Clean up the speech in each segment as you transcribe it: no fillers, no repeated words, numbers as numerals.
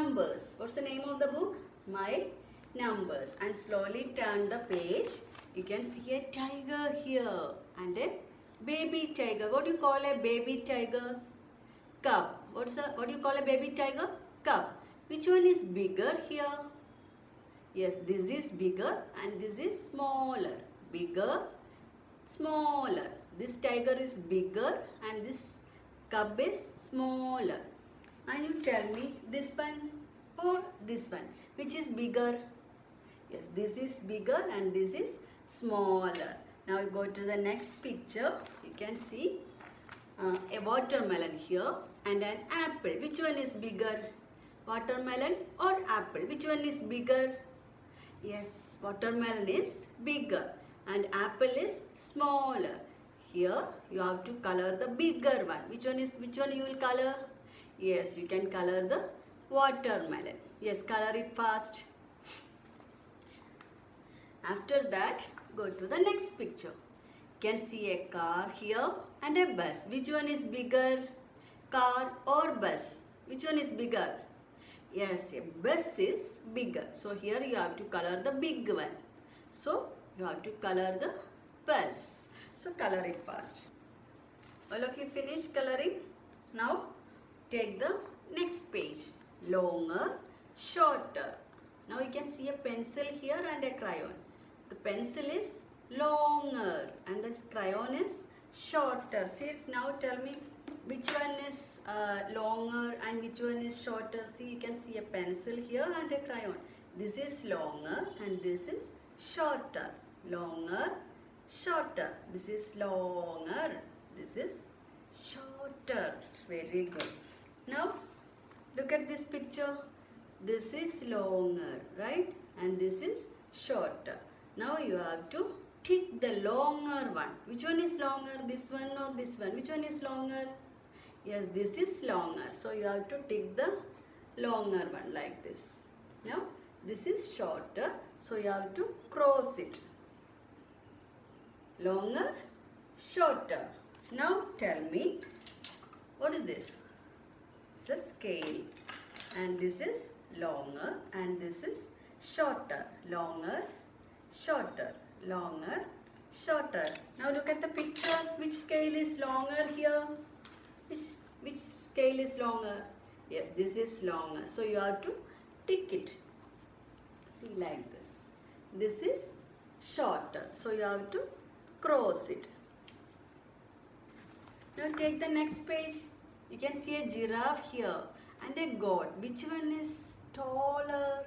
Numbers. What's the name of the book? My Numbers. And slowly turn the page. You can see a tiger here and a baby tiger. What do you call a baby tiger? Cub. What do you call a baby tiger? Cub. Which one is bigger here? Yes, this is bigger and this is smaller. Bigger, smaller. This tiger is bigger and this cub is smaller. And you tell me this one or this one. Which is bigger? Yes, this is bigger and this is smaller. Now you go to the next picture. You can see a watermelon here and an apple. Which one is bigger? Watermelon or apple? Which one is bigger? Yes, watermelon is bigger and apple is smaller. Here you have to color the bigger one. Which one you will color? Yes, you can color the watermelon. Yes, color it fast. After that, go to the next picture. You can see a car here and a bus. Which one is bigger? Car or bus? Which one is bigger? Yes, a bus is bigger. So here you have to color the big one. So you have to color the bus. So color it fast. All of you finished coloring? Now take the next page. Longer, shorter. Now you can see a pencil here and a crayon. The pencil is longer and the crayon is shorter. See, now tell me which one is longer and which one is shorter. See, you can see a pencil here and a crayon. This is longer and this is shorter. Longer, shorter. This is longer. This is shorter. Very good. Now look at this picture. This is longer, right? And this is shorter. Now you have to tick the longer one. Which one is longer? This one or this one? Which one is longer? Yes, this is longer. So you have to tick the longer one like this. Now this is shorter. So you have to cross it. Longer, shorter. Now tell me, what is this? It's a scale. And this is longer and this is shorter. Longer, shorter. Longer, shorter. Now look at the picture. Which scale is longer here? Which scale is longer? Yes, this is longer. So you have to tick it. See, like this. This is shorter. So you have to cross it. Now take the next page. You can see a giraffe here and a goat. Which one is taller?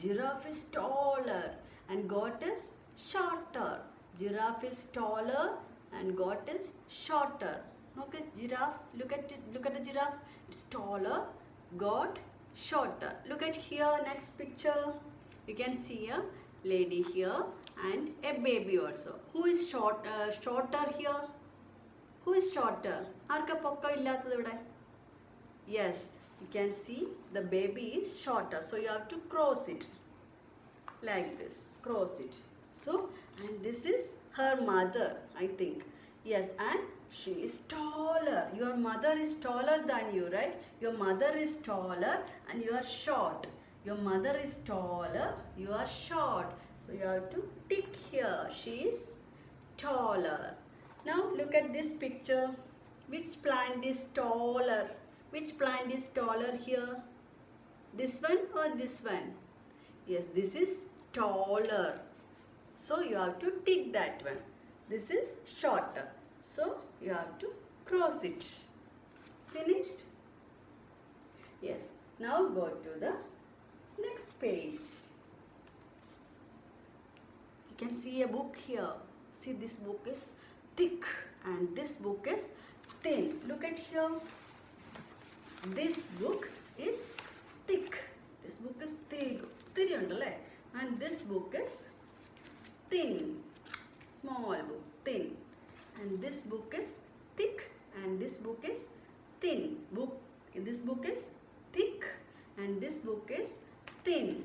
Giraffe is taller and goat is shorter. Giraffe is taller and goat is shorter. Okay, giraffe, look at it, look at the giraffe. It's taller, goat shorter. Look at here, next picture. You can see a lady here and a baby also. Who is shorter here? Who is shorter? Arka pokka illathathu ivide? Yes, you can see the baby is shorter. So you have to cross it like this. Cross it. So, and this is her mother, I think. Yes, and she is taller. Your mother is taller than you, right? Your mother is taller and you are short. Your mother is taller, you are short. So you have to tick here. She is taller. Now look at this picture. Which plant is taller? Which plant is taller here? This one or this one? Yes, this is taller. So you have to tick that one. This is shorter. So you have to cross it. Finished? Yes. Now go to the next page. You can see a book here. See, this book is thick and this book is thin. Look at here. This book is thick. This book is thick. And this book is thin. Small book, thin. And this book is thick and this book is thin. This book is thick and this book is thin.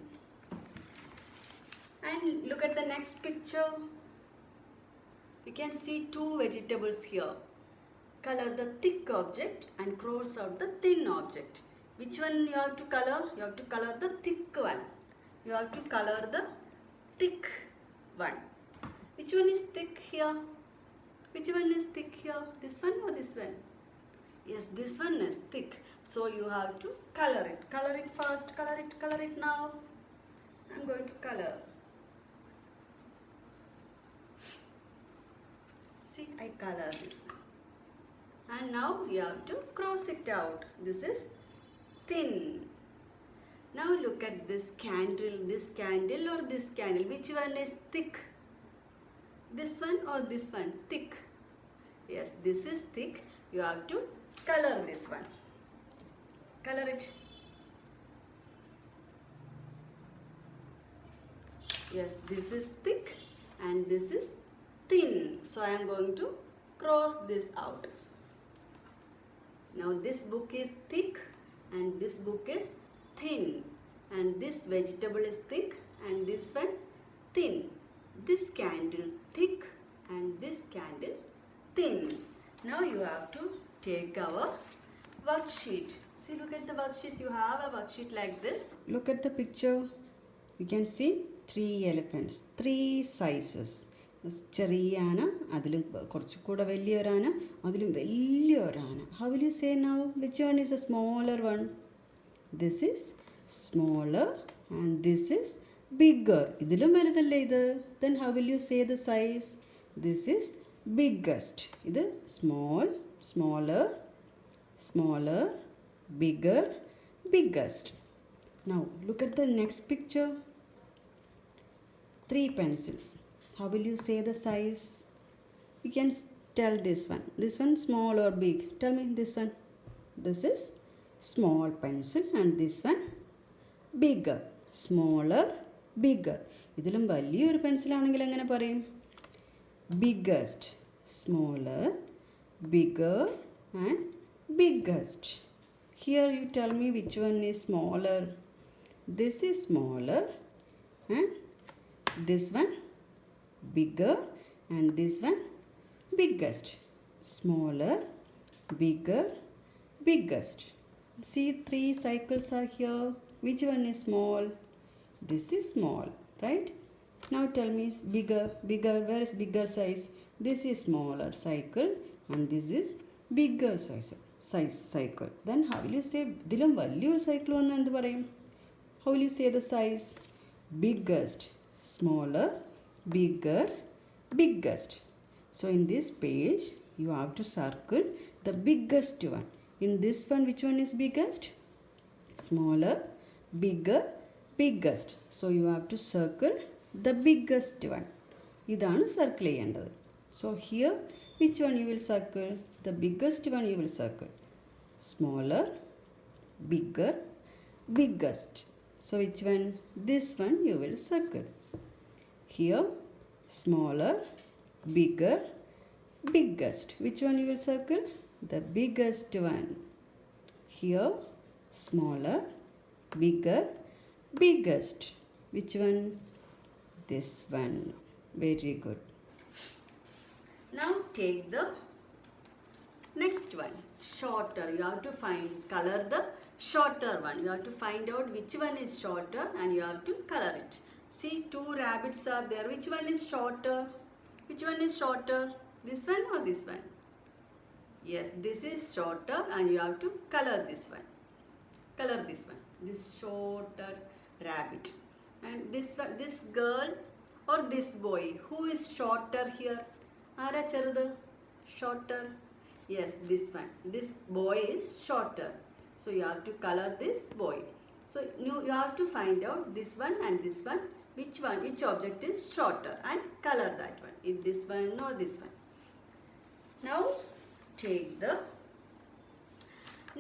And look at the next picture. You can see two vegetables here. Color the thick object and cross out the thin object. Which one you have to color? You have to color the thick one. You have to color the thick one. Which one is thick here? Which one is thick here? This one or this one? Yes, this one is thick. So you have to color it. Color it fast. Color it now. I'm going to color. See, I color this one. And now you have to cross it out. This is thin. Now look at this candle or this candle. Which one is thick? This one or this one? Thick. Yes, this is thick. You have to color this one. Color it. Yes, this is thick and this is thin. So I am going to cross this out. Now this book is thick and this book is thin. And this vegetable is thick and this one thin. This candle thick and this candle thin. Now you have to take our worksheet. See, look at the worksheets. You have a worksheet like this. Look at the picture. You can see 3 elephants, 3 sizes. ചെറിയ ആന, അതിലും കുറച്ചുകൂടെ വലിയൊരാന, അതിലും വലിയൊരാന. How will you say now? Which one is a smaller one? This is smaller and this is bigger. ഇതിലും വലുതല്ലേ ഇത്? Then how will you say the size? This is biggest. ഇത് small, smaller, smaller, bigger, biggest. Now look at the next picture. 3 pencils. How will you say the size? You can tell this one. This one small or big? Tell me this one. This is small pencil and this one bigger. Smaller, bigger. ഇതിലും വലിയൊരു pencil ആണെങ്കിൽ എങ്ങനെ പറയും? Biggest, smaller, bigger and biggest. Here you tell me which one is smaller. This is smaller and this one bigger and this one biggest. Smaller, bigger, biggest. See, 3 cycles are here. Which one is small? This is small, right? Now tell me bigger. Where is bigger size? This is smaller cycle and this is bigger size cycle. Then how will you say ഇതിലും വലിയൊരു cycle വന്നാൽ എന്ത് പറയും? How will you say the size? Biggest, smaller, bigger, biggest. So in this page you have to circle the biggest one. In this one, which one is biggest? Smaller, bigger, biggest. So you have to circle the biggest one. ഇതാണ് circle ചെയ്യേണ്ടത്. So here, which one you will circle? The biggest one you will circle. Smaller, bigger, biggest. So which one? This one you will circle. Here, smaller, bigger, biggest. Which one you will circle? The biggest one. Here, smaller, bigger, biggest. Which one? This one. Very good. Now take the next one. Shorter. You have to color the shorter one. You have to find out which one is shorter and you have to color it. See, 2 rabbits are there. Which one is shorter? Which one is shorter? This one or this one? Yes, this is shorter and you have to color this one. Color this one. This shorter rabbit. And this one, this girl or this boy. Who is shorter here? Ara cherudu? Shorter. Yes, this one. This boy is shorter. So you have to color this boy. So you have to find out this one and this one. Which object is shorter and color that one. If this one or this one. Now take the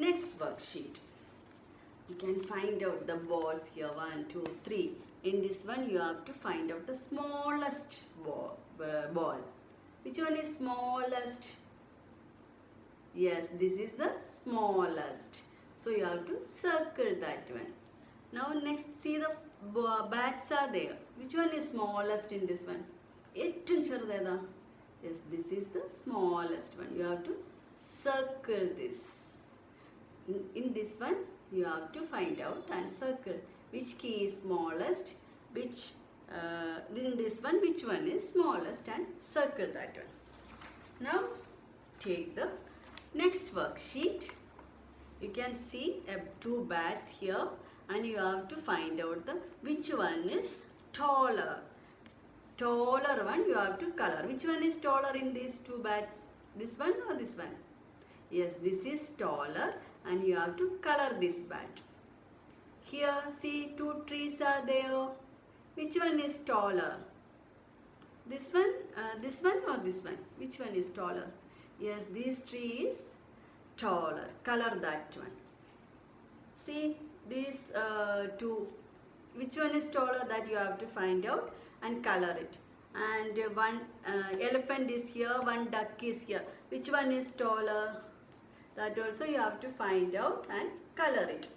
next worksheet. You can find out the balls here. 1, 2, 3. In this one you have to find out the smallest ball. Which one is smallest? Yes, this is the smallest. So you have to circle that one. Now next, see the bats are there. Which one is smallest in this one? ഏറ്റവും ചെറുതേതാ? Yes, this is the smallest one. You have to circle this. In this one, You have to find out and circle which key is smallest, which in this one which one is smallest, and circle that one. Now take the next worksheet. You can see two bats here, and you have to find out the which one is taller. Taller one you have to color. Which one is taller in these two bats? This one or this one? Yes, this is taller, and you have to color this bat. Here see two trees are there. Which one is taller? This one or this one? Which one is taller? Yes, this tree is taller. Color that one. See these two. Which one is taller, that you have to find out and color it. And one elephant is here, one duck is here. Which one is taller? That also you have to find out and color it.